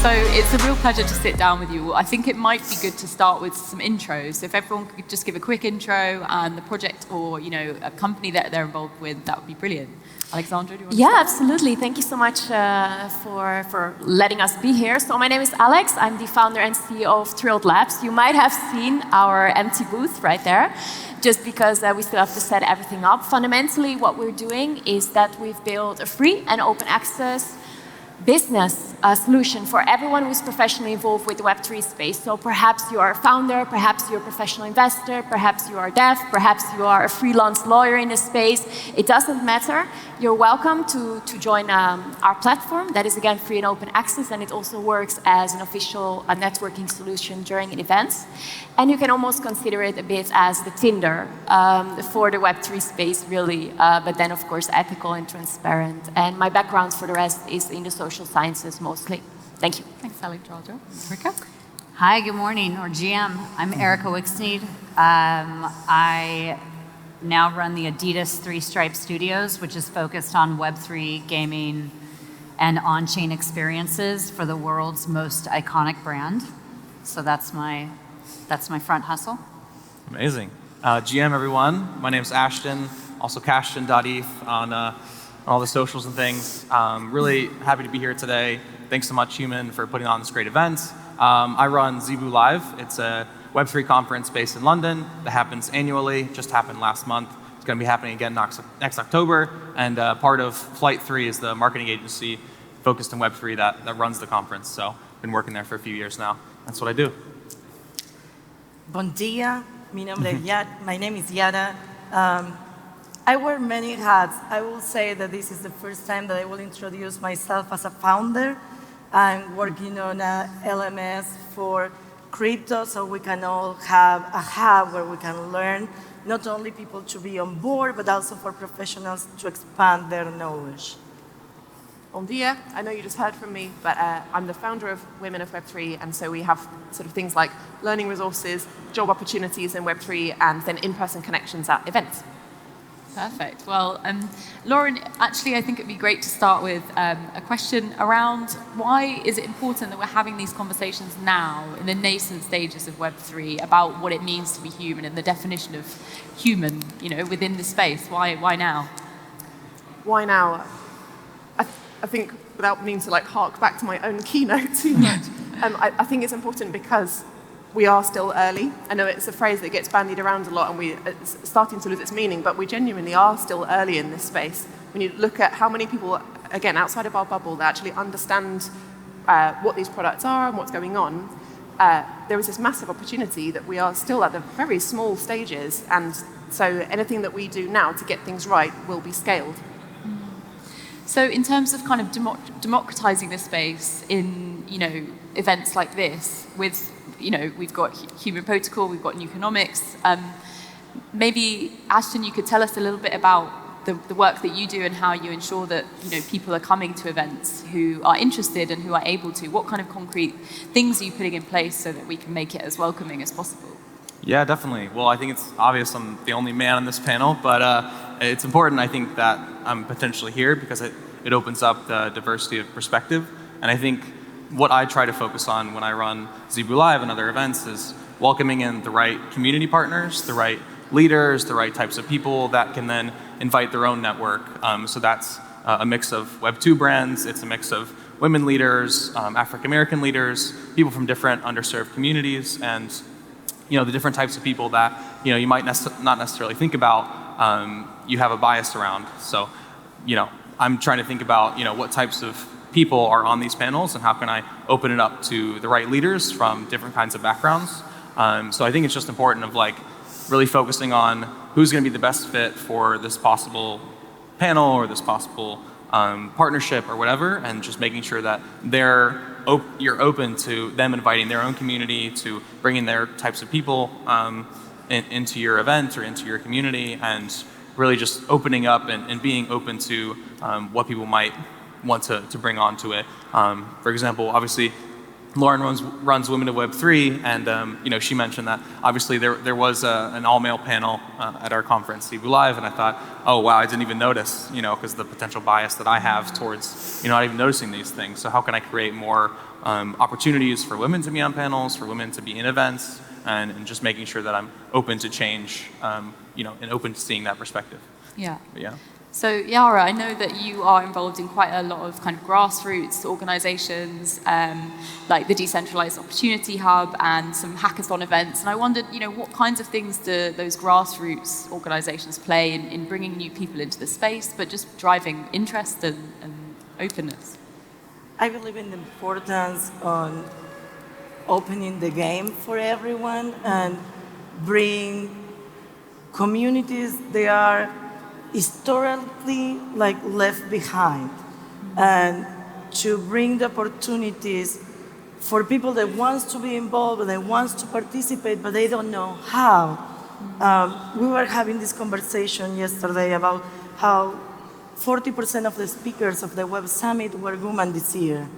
So it's a real pleasure to sit down with you. I think it might be good to start with some intros. So if everyone could just give a quick intro and the project or a company that they're involved with, that would be brilliant. Alexandra, do you want to start? Absolutely. Thank you so much for letting us be here. So my name is Alex. I'm the founder and CEO of Thrilled Labs. You might have seen our empty booth right there, just because we still have to set everything up. Fundamentally, what we're doing is that we've built a free and open access business solution for everyone who's professionally involved with the Web3 space. So perhaps you are a founder, perhaps you're a professional investor, perhaps you are deaf, perhaps you are a freelance lawyer in the space. It doesn't matter. You're welcome to join our platform. That is, again, free and open access, and it also works as an official networking solution during events. And you can almost consider it a bit as the Tinder for the Web3 space, really, but then, of course, ethical and transparent. And my background, for the rest, is in the social sciences mostly. Thank you. Thanks, Alexandra. Erika? Hi, good morning, or GM. I'm Erika Wykes Sneyd. I now run the Adidas 3 Stripe Studios, which is focused on Web3 gaming and on-chain experiences for the world's most iconic brand. So that's my front hustle. Amazing. GM, everyone. My name is Ashton, also Cashton.eth on all the socials and things. Really happy to be here today. Thanks so much, Human, for putting on this great event. I run Zebu Live. It's a Web3 conference based in London that happens annually, just happened last month. It's going to be happening again next October. And part of FlighStory is the marketing agency focused in Web3 that runs the conference. So I've been working there for a few years now. That's what I do. Bon dia, my name is Ihara. I wear many hats. I will say that this is the first time that I will introduce myself as a founder. I'm working on a LMS for crypto, so we can all have a hub where we can learn, not only people to be on board, but also for professionals to expand their knowledge. Bon dia. I know you just heard from me, but I'm the founder of Women of Web3, and so we have sort of things like learning resources, job opportunities in Web3, and then in-person connections at events. Perfect. Well, Lauren, actually, I think it'd be great to start with a question around why is it important that we're having these conversations now in the nascent stages of Web3 about what it means to be human and the definition of human, within the space? Why now? Why now? I think, without meaning to hark back to my own keynote too much, I think it's important because we are still early. I know it's a phrase that gets bandied around a lot and it's starting to lose its meaning, but we genuinely are still early in this space. When you look at how many people, again, outside of our bubble, that actually understand what these products are and what's going on, there is this massive opportunity that we are still at the very small stages, and so anything that we do now to get things right will be scaled. So in terms of kind of democratizing this space in, events like this with, we've got Human Protocol, we've got Newconomics. Maybe, Ashton, you could tell us a little bit about the work that you do and how you ensure that people are coming to events who are interested and who are able to. What kind of concrete things are you putting in place so that we can make it as welcoming as possible? Yeah, definitely. Well, I think it's obvious I'm the only man on this panel, but it's important, I think, that I'm potentially here because it opens up the diversity of perspective. And I think what I try to focus on when I run Zebu Live and other events is welcoming in the right community partners, the right leaders, the right types of people that can then invite their own network. So that's a mix of Web2 brands, it's a mix of women leaders, African-American leaders, people from different underserved communities, and the different types of people that you might not necessarily think about, you have a bias around. So I'm trying to think about what types of people are on these panels and how can I open it up to the right leaders from different kinds of backgrounds. So I think it's just important of really focusing on who's going to be the best fit for this possible panel or this possible partnership or whatever, and just making sure that you're open to them inviting their own community, to bringing their types of people into your event or into your community, and really just opening up and being open to what people might want to bring onto it. For example, obviously, Lauren runs Women of Web3, and she mentioned that obviously there was an all-male panel at our conference, CB Live, and I thought, oh wow, I didn't even notice, because the potential bias that I have towards, not even noticing these things. So how can I create more opportunities for women to be on panels, for women to be in events, and just making sure that I'm open to change, and open to seeing that perspective. Yeah. But yeah. So Ihara, I know that you are involved in quite a lot of kind of grassroots organizations, like the Decentralized Opportunity Hub and some hackathon events. And I wondered, what kinds of things do those grassroots organizations play in bringing new people into the space, but just driving interest and openness? I believe in the importance on opening the game for everyone and bring communities they are historically left behind, and to bring the opportunities for people that wants to be involved and that wants to participate, but they don't know how. We were having this conversation yesterday about how 40% of the speakers of the Web Summit were women this year.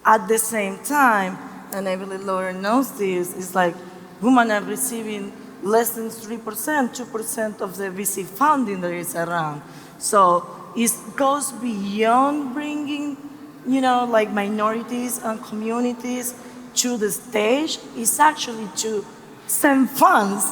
At the same time, and I believe Lauren knows this, it's like women are receiving less than 3%, 2% of the VC funding that is around. So it goes beyond bringing, minorities and communities to the stage. It's actually to send funds,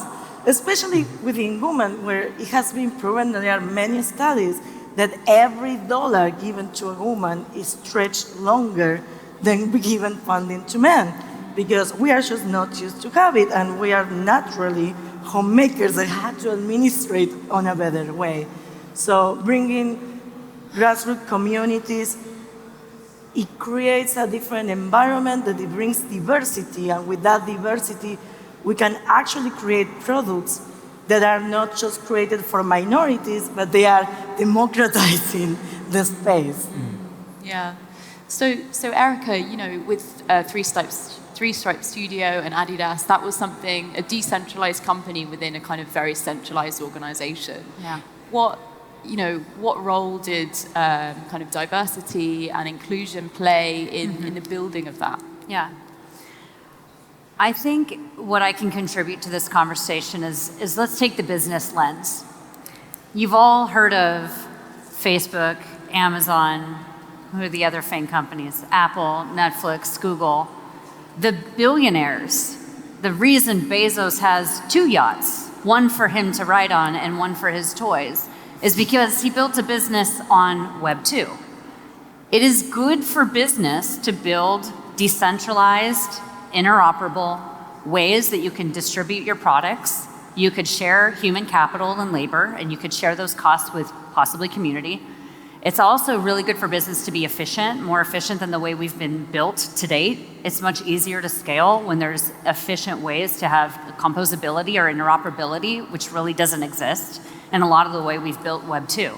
especially within women, where it has been proven that there are many studies that every dollar given to a woman is stretched longer than given funding to men, because we are just not used to have it, and we are naturally homemakers that had to administrate on a better way. So bringing grassroots communities, it creates a different environment that it brings diversity, and with that diversity, we can actually create products that are not just created for minorities, but they are democratizing the space. Yeah. So Erika, with Three Stripes Studio and Adidas, that was something, a decentralized company within a kind of very centralized organization. Yeah. What role did kind of diversity and inclusion play in the building of that? Yeah. I think what I can contribute to this conversation is let's take the business lens. You've all heard of Facebook, Amazon, who are the other FANG companies? Apple, Netflix, Google. The billionaires, the reason Bezos has 2 yachts, one for him to ride on and one for his toys, is because he built a business on Web 2. It is good for business to build decentralized, interoperable ways that you can distribute your products. You could share human capital and labor, and you could share those costs with possibly community. It's also really good for business to be efficient, more efficient than the way we've been built to date. It's much easier to scale when there's efficient ways to have composability or interoperability, which really doesn't exist in a lot of the way we've built Web 2.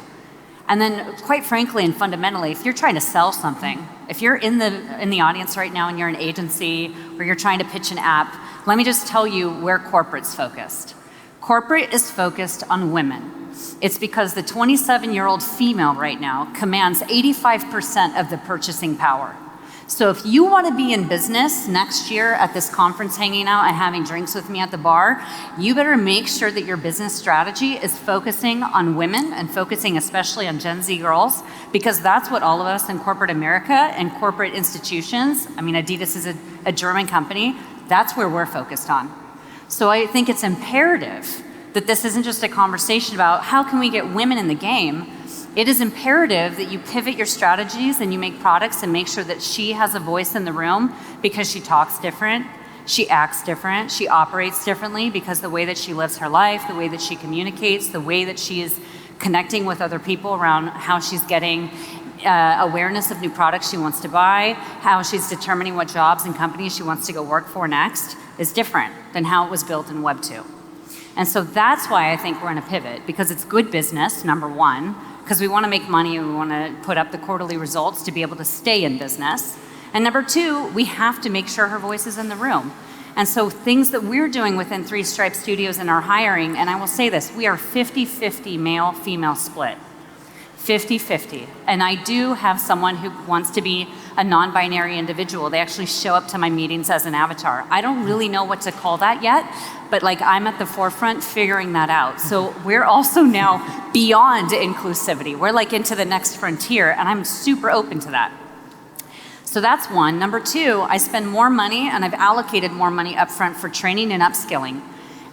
And then, quite frankly and fundamentally, if you're trying to sell something, if you're in the audience right now and you're an agency or you're trying to pitch an app, let me just tell you where corporate's focused. Corporate is focused on women. It's because the 27-year-old female right now commands 85% of the purchasing power. So if you want to be in business next year at this conference hanging out and having drinks with me at the bar, you better make sure that your business strategy is focusing on women and focusing especially on Gen Z girls, because that's what all of us in corporate America and corporate institutions, Adidas is a German company, that's where we're focused on. So I think it's imperative that this isn't just a conversation about how can we get women in the game. It is imperative that you pivot your strategies and you make products and make sure that she has a voice in the room, because she talks different, she acts different, she operates differently because the way that she lives her life, the way that she communicates, the way that she is connecting with other people around how she's getting awareness of new products she wants to buy, how she's determining what jobs and companies she wants to go work for next is different than how it was built in Web 2. And so that's why I think we're in a pivot, because it's good business, number one, because we want to make money and we want to put up the quarterly results to be able to stay in business. And number two, we have to make sure her voice is in the room. And so things that we're doing within Three Stripes Studios in our hiring, and I will say this, we are 50-50 male-female split. 50-50. And I do have someone who wants to be a non-binary individual. They actually show up to my meetings as an avatar. I don't really know what to call that yet, but like I'm at the forefront figuring that out. So we're also now beyond inclusivity. We're like into the next frontier, and I'm super open to that. So that's one. Number two, I spend more money and I've allocated more money upfront for training and upskilling.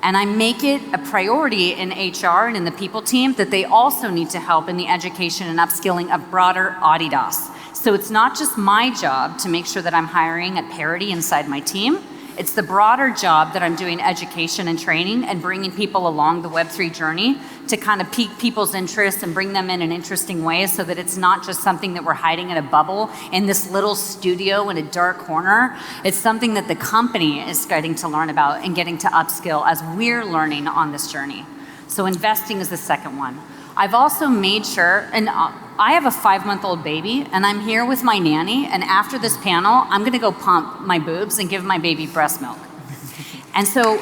And I make it a priority in HR and in the people team that they also need to help in the education and upskilling of broader Adidas. So it's not just my job to make sure that I'm hiring at parity inside my team. It's the broader job that I'm doing education and training and bringing people along the Web3 journey to kind of pique people's interest and bring them in interesting ways so that it's not just something that we're hiding in a bubble in this little studio in a dark corner. It's something that the company is getting to learn about and getting to upskill as we're learning on this journey. So investing is the second one. I've also made sure, and I have a 5-month-old baby, and I'm here with my nanny, and after this panel, I'm gonna go pump my boobs and give my baby breast milk. And so,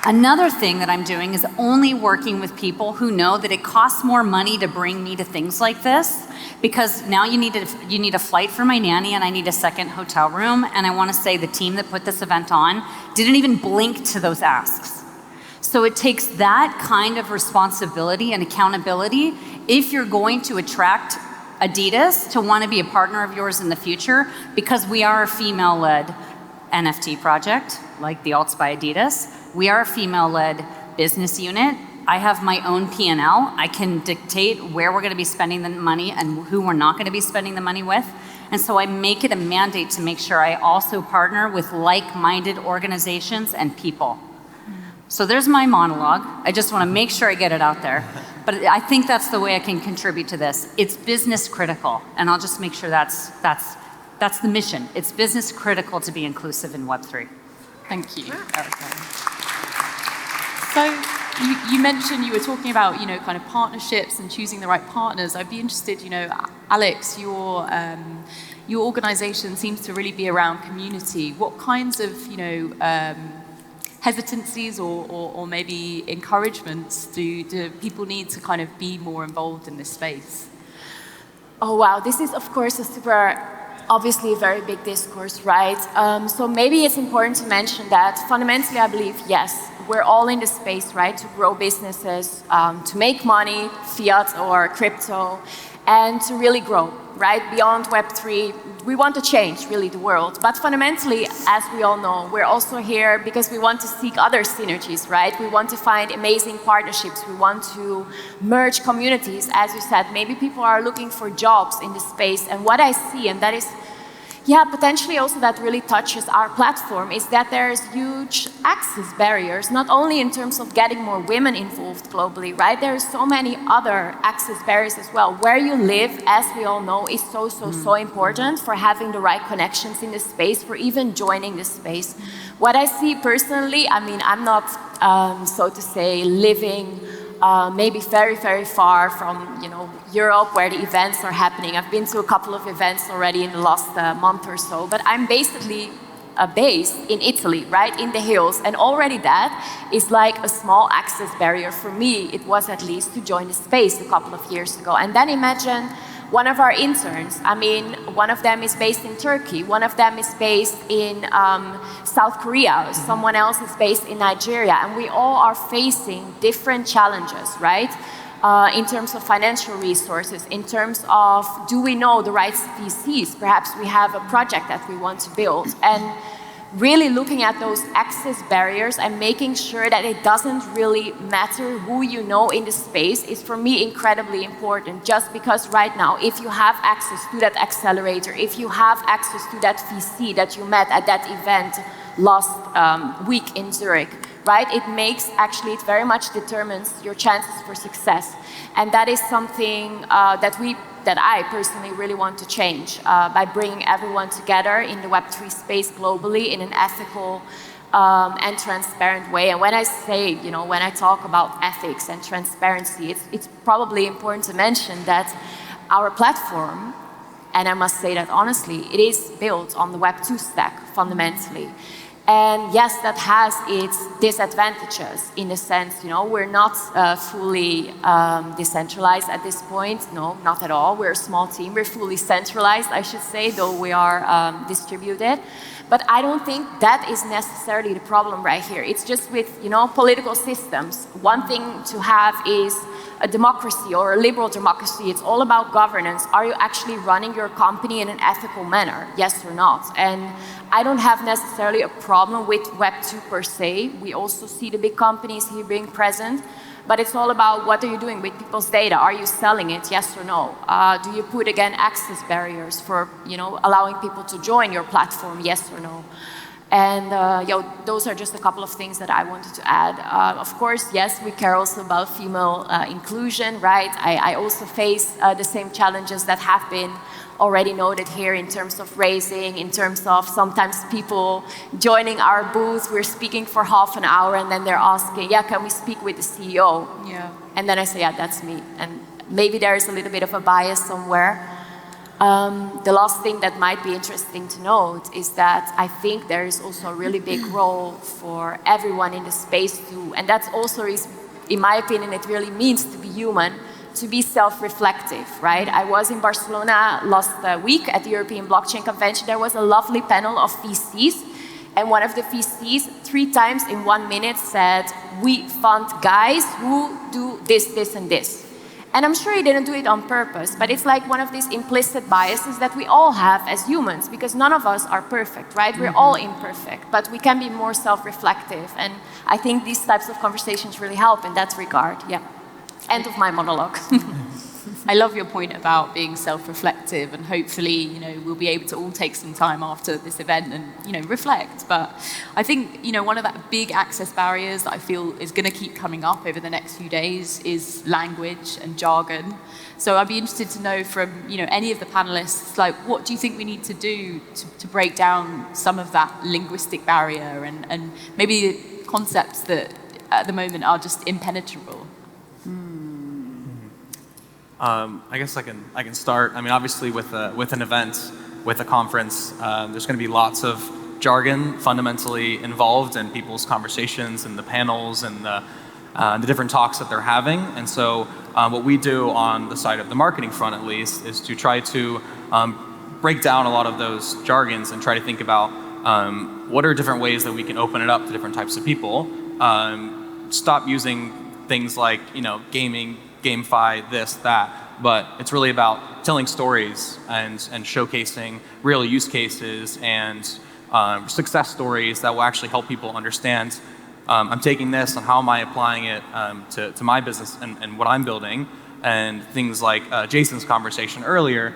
another thing that I'm doing is only working with people who know that it costs more money to bring me to things like this, because now you need a flight for my nanny, and I need a second hotel room, and I wanna say the team that put this event on didn't even blink to those asks. So it takes that kind of responsibility and accountability if you're going to attract Adidas to want to be a partner of yours in the future, because we are a female-led NFT project, like the Alts by Adidas. We are a female-led business unit. I have my own P&L. I can dictate where we're going to be spending the money and who we're not going to be spending the money with. And so I make it a mandate to make sure I also partner with like-minded organizations and people. So there's my monologue. I just want to make sure I get it out there. But I think that's the way I can contribute to this. It's business critical, and I'll just make sure that's the mission. It's business critical to be inclusive in Web3. Thank you, Erika. So you mentioned, you were talking about, kind of partnerships and choosing the right partners. I'd be interested, Alex, your organization seems to really be around community. What kinds of, hesitancies or maybe encouragements do people need to kind of be more involved in this space? Oh wow, this is of course a super, obviously a very big discourse, right? So maybe it's important to mention that fundamentally I believe, yes, we're all in the space, right, to grow businesses, to make money, fiat or crypto, and to really grow, right, beyond Web3. We want to change, really, the world. But fundamentally, as we all know, we're also here because we want to seek other synergies, right? We want to find amazing partnerships. We want to merge communities. As you said, maybe people are looking for jobs in this space. And what I see, and that is, potentially also that really touches our platform, is that there's huge access barriers, not only in terms of getting more women involved globally, right? There's so many other access barriers as well. Where you live, as we all know, is so important for having the right connections in this space, for even joining this space. What I see personally, I mean, I'm not, so to say, living maybe very, very far from, Europe where the events are happening. I've been to a couple of events already in the last month or so, but I'm basically based in Italy, right, in the hills, and already that is like a small access barrier for me. It was at least to join the space a couple of years ago. And then imagine one of our interns, I mean, one of them is based in Turkey, one of them is based in South Korea, someone else is based in Nigeria, and we all are facing different challenges, right? In terms of financial resources, in terms of, do we know the right VCs? Perhaps we have a project that we want to build. And really looking at those access barriers and making sure that it doesn't really matter who you know in the space is for me incredibly important. Just because right now, if you have access to that accelerator, if you have access to that VC that you met at that event last week in Zurich, right? It very much determines your chances for success. And that is something that I personally really want to change by bringing everyone together in the Web3 space globally in an ethical and transparent way. And when I say, when I talk about ethics and transparency, it's probably important to mention that our platform, and I must say that honestly, it is built on the Web2 stack fundamentally. And yes, that has its disadvantages in the sense, we're not fully decentralized at this point. No, not at all. We're a small team. We're fully centralized, I should say, though we are distributed. But I don't think that is necessarily the problem right here. It's just with, political systems. One thing to have is a democracy or a liberal democracy. It's all about governance. Are you actually running your company in an ethical manner? Yes or not? And I don't have necessarily a problem with Web2 per se. We also see the big companies here being present. But it's all about what are you doing with people's data? Are you selling it? Yes or no? Do you put, again, access barriers for allowing people to join your platform? Yes or no? And those are just a couple of things that I wanted to add. Of course, yes, we care also about female inclusion, right? I also face the same challenges that have been already noted here in terms of raising, in terms of sometimes people joining our booth, we're speaking for half an hour and then they're asking, can we speak with the CEO? Yeah. And then I say, that's me. And maybe there is a little bit of a bias somewhere. The last thing that might be interesting to note is that I think there is also a really big role for everyone in the space too, and that also is, in my opinion, it really means to be human, to be self-reflective, right? I was in Barcelona last week at the European Blockchain Convention. There was a lovely panel of VCs, and one of the VCs 3 times in 1 minute said, we fund guys who do this, this, and this. And I'm sure he didn't do it on purpose, but it's like one of these implicit biases that we all have as humans, because none of us are perfect, right? We're all imperfect, but we can be more self-reflective. And I think these types of conversations really help in that regard, End of my monologue. I love your point about being self-reflective, and hopefully, we'll be able to all take some time after this event and, reflect. But I think, one of the big access barriers that I feel is going to keep coming up over the next few days is language and jargon. So I'd be interested to know from, any of the panelists, like, what do you think we need to do to break down some of that linguistic barrier and maybe concepts that at the moment are just impenetrable? I guess I can start. I mean, obviously, with an event, with a conference, there's going to be lots of jargon fundamentally involved in people's conversations and the panels and the different talks that they're having. And so, what we do on the side of the marketing front, at least, is to try to break down a lot of those jargons and try to think about what are different ways that we can open it up to different types of people. Stop using things like gaming, GameFi, this, that, but it's really about telling stories and showcasing real use cases and success stories that will actually help people understand, I'm taking this and how am I applying it to my business and what I'm building, and things like Jason's conversation earlier,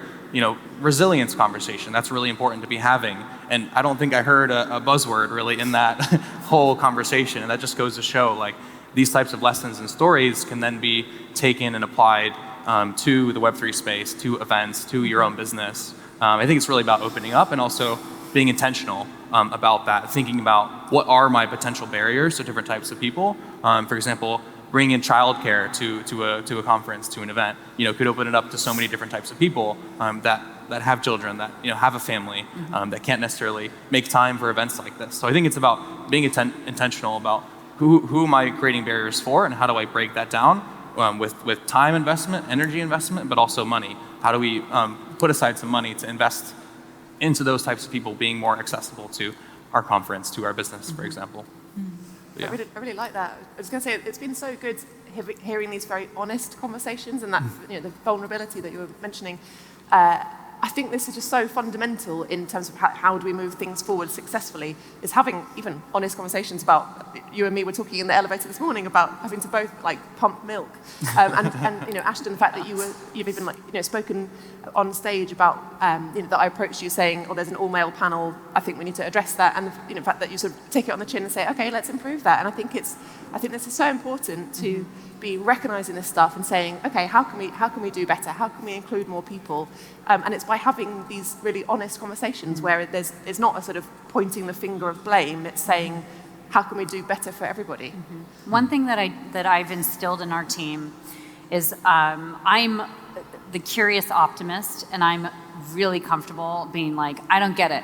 resilience conversation, that's really important to be having. And I don't think I heard a buzzword really in that whole conversation, and that just goes to show, like, these types of lessons and stories can then be taken and applied to the Web3 space, to events, to your own business. I think it's really about opening up and also being intentional about that, thinking about what are my potential barriers to different types of people. For example, bringing in childcare to a conference, to an event, could open it up to so many different types of people that have children, that have a family, that can't necessarily make time for events like this. So I think it's about being intentional about who am I creating barriers for, and how do I break that down with time investment, energy investment, but also money. How do we put aside some money to invest into those types of people being more accessible to our conference, to our business, for example. Yeah. I really like that. I was going to say, it's been so good hearing these very honest conversations and that the vulnerability that you were mentioning. I think this is just so fundamental in terms of how do we move things forward successfully, is having even honest conversations about, you and me were talking in the elevator this morning about having to both pump milk. And Ashton, the fact that you've even spoken on stage about, that I approached you saying, there's an all-male panel, I think we need to address that. And the fact that you sort of take it on the chin and say, okay, let's improve that. And I think this is so important to be recognizing this stuff and saying, okay, how can we do better? How can we include more people? And it's by having these really honest conversations where it's not a sort of pointing the finger of blame. It's saying, how can we do better for everybody? Mm-hmm. One thing that I've instilled in our team is I'm the curious optimist, and I'm really comfortable being like, I don't get it.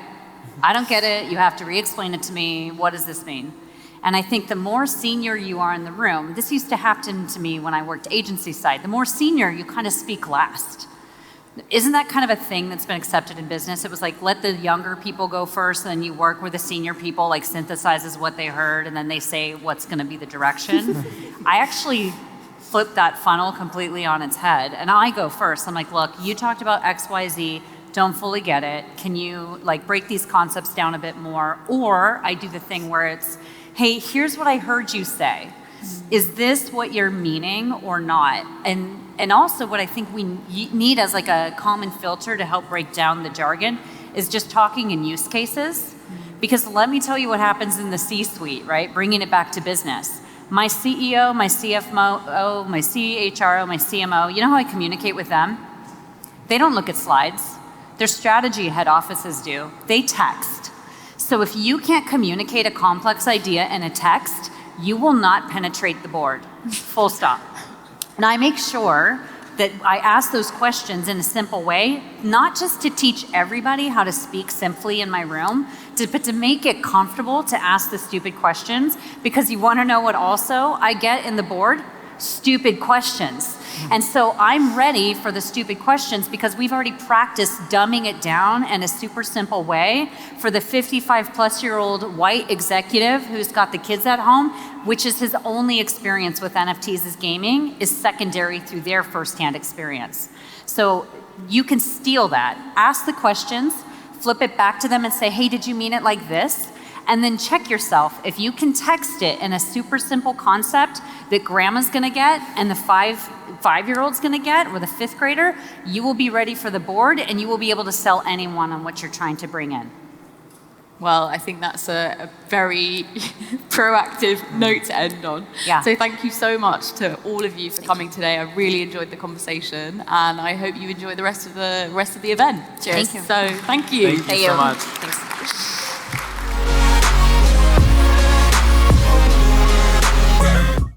I don't get it. You have to re-explain it to me. What does this mean? And I think the more senior you are in the room, this used to happen to me when I worked agency side, the more senior you kind of speak last. Isn't that kind of a thing that's been accepted in business? It was like, let the younger people go first, and then you work with the senior people, like synthesizes what they heard, and then they say what's gonna be the direction. I actually flipped that funnel completely on its head, and I go first. I'm like, look, you talked about X, Y, Z, don't fully get it. Can you like break these concepts down a bit more? Or I do the thing where it's, hey, here's what I heard you say. Is this what you're meaning or not? And also what I think we need as like a common filter to help break down the jargon is just talking in use cases. Because let me tell you what happens in the C-suite, right? Bringing it back to business. My CEO, my CFO, my CHRO, my CMO, you know how I communicate with them? They don't look at slides. Their strategy head offices do. They text. So if you can't communicate a complex idea in a text, you will not penetrate the board, full stop. And I make sure that I ask those questions in a simple way, not just to teach everybody how to speak simply in my room, but to make it comfortable to ask the stupid questions, because you wanna know what also I get in the board? Stupid questions. And so I'm ready for the stupid questions because we've already practiced dumbing it down in a super simple way for the 55-plus-year-old white executive who's got the kids at home, which is his only experience with NFTs as gaming, is secondary through their firsthand experience. So you can steal that. Ask the questions, flip it back to them and say, hey, did you mean it like this? And then check yourself. If you can text it in a super simple concept that grandma's gonna get and the five-year-old's gonna get, or the fifth grader, you will be ready for the board and you will be able to sell anyone on what you're trying to bring in. Well, I think that's a very proactive note to end on. Yeah. So thank you so much to all of you for coming today. I really enjoyed the conversation, and I hope you enjoy the rest of the event. Cheers. Thank you. So thank you. Thank you so much. Thanks.